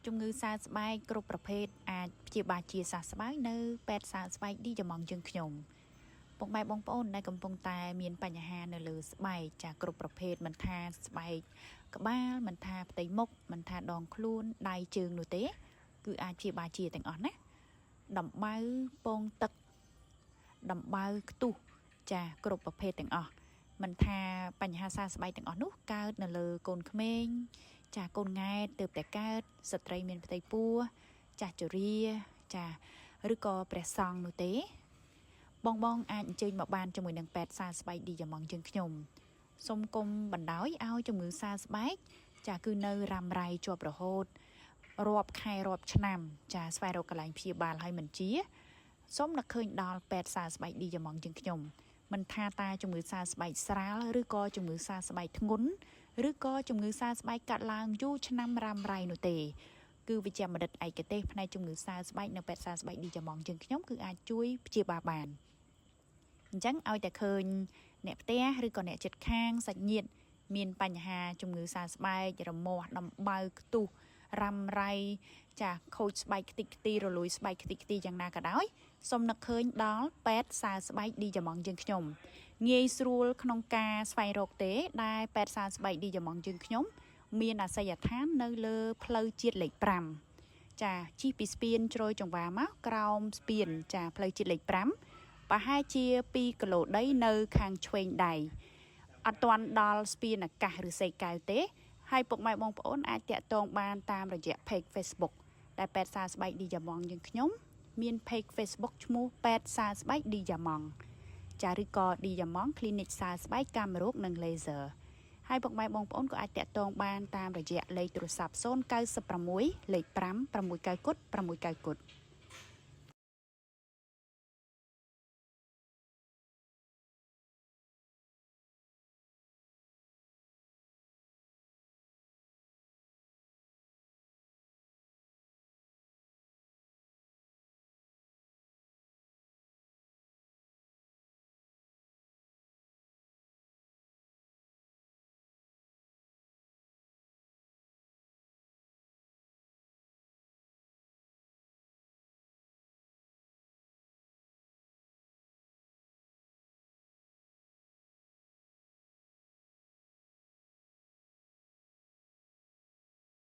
ជំងឺសើស្បែកគ្រប់ប្រភេទអាចព្យាបាលជាសះស្បើយនៅពេទ្យសើស្បែកឌីយ៉ាម៉ង់យើងខ្ញុំពុកម៉ែបងប្អូនដែលកំពុងតែមានបញ្ហានៅលើស្បែកចាគ្រប់ប្រភេទមិនថាស្បែកក្បាលមិនថាផ្ទៃមុខមិនថាដងខ្លួនដៃជើងនោះទេគឺអាចព្យាបាលជាទាំងអស់ណាដំបៅពងទឹកដំបៅខ្ទុះចាគ្រប់ប្រភេទទាំងអស់មិនថាបញ្ហាសើស្បែកទាំងអស់នោះកើតនៅលើកូនក្មេងចាកូនង៉ែតទើបតែកើតស្ត្រីមានផ្ទៃពោះចាស់ជរាចាឬក៏ព្រះសង្ឃនោះទេបងអាចអញ្ជើញមកបានជាមួយនឹងពេទ្យសើស្បែកឌីយ៉ាម៉ង់យើងខ្ញុំសូមគុំបណ្ដោយឲ្យជំងឺសើស្បែកចាគឺនៅរ៉ាំរ៉ៃជាប់រហូតរាប់ខែរាប់ឆ្នាំចាស្វែងរកកន្លែងព្យាបាលឲ្យមិនជាសូមនឹកឃើញដល់ពេទ្យសើស្បែកឌីយ៉ាម៉ង់យើងខ្ញុំមិនថាតាជំងឺសើស្បែកស្រាលឬក៏ជំងឺសើស្បែកធ្ងន់ឬក៏ជំងឺសើស្បែកកាត់ឡើងយូរឆ្នាំរ៉ាំរ៉ៃនោះទេគឺវិជ្ជាបណ្ឌិតឯកទេសផ្នែកជំងឺសើស្បែកនៅពេទ្យសើស្បែកឌីយ៉ាម៉ង់យើងខ្ញុំគឺអាចជួយព្យាបាលបានអញ្ចឹងឲ្យតែឃើញអ្នកផ្ទះឬក៏អ្នកជិតខាងសាច់ញាតិមានបញ្ហាជំងឺសើស្បែករមាស់ដំបៅខ្ទុះរ៉ាំរ៉ៃចាខូចស្បែកខ្ទេចខ្ទីរលួយស្បែកខ្ទេចខ្ទីយ៉ាងណាក៏ដោយសូមនឹកឃើញដល់ពេទ្យសើស្បែកឌីយ៉ាម៉ង់យើងខ្ញុំងាយស្រួលក្នុងការស្វែងរកទេដែលពេទ្យសើស្បែកឌីយ៉ាម៉ង់យើងខ្ញុំមានអាសយដ្ឋាននៅលើផ្លូវជាតិលេខ5ចាជិះពីស្ពានជ្រោយចង្វាមកក្រោមស្ពានចាផ្លូវជាតិលេខ5ប្រហែលជា2គីឡូដីនៅខាងឆ្វេងដៃអត់ទាន់ដល់ស្ពានអាកាសឬសេកែវទេហើយពុកម៉ែបងប្អូនអាចតាក់ទងបានតាមរយៈ page Facebook ដែលពេទ្យសើស្បែកឌីយ៉ាម៉ង់យើងខ្ញុំមាន page Facebook ឈ្មោះពេទ្យសើស្បែកឌីយ៉ាម៉ង់ចាឬក៏ឌីយ៉ាម៉ង់ Clinic សើស្បែកកាមរោគនិង Laser ហើយពុកម៉ែបងប្អូនក៏អាចតាក់ទងបានតាមរយៈលេខទូរស័ព្ទ096លេខ5 69 គុត 69 គុត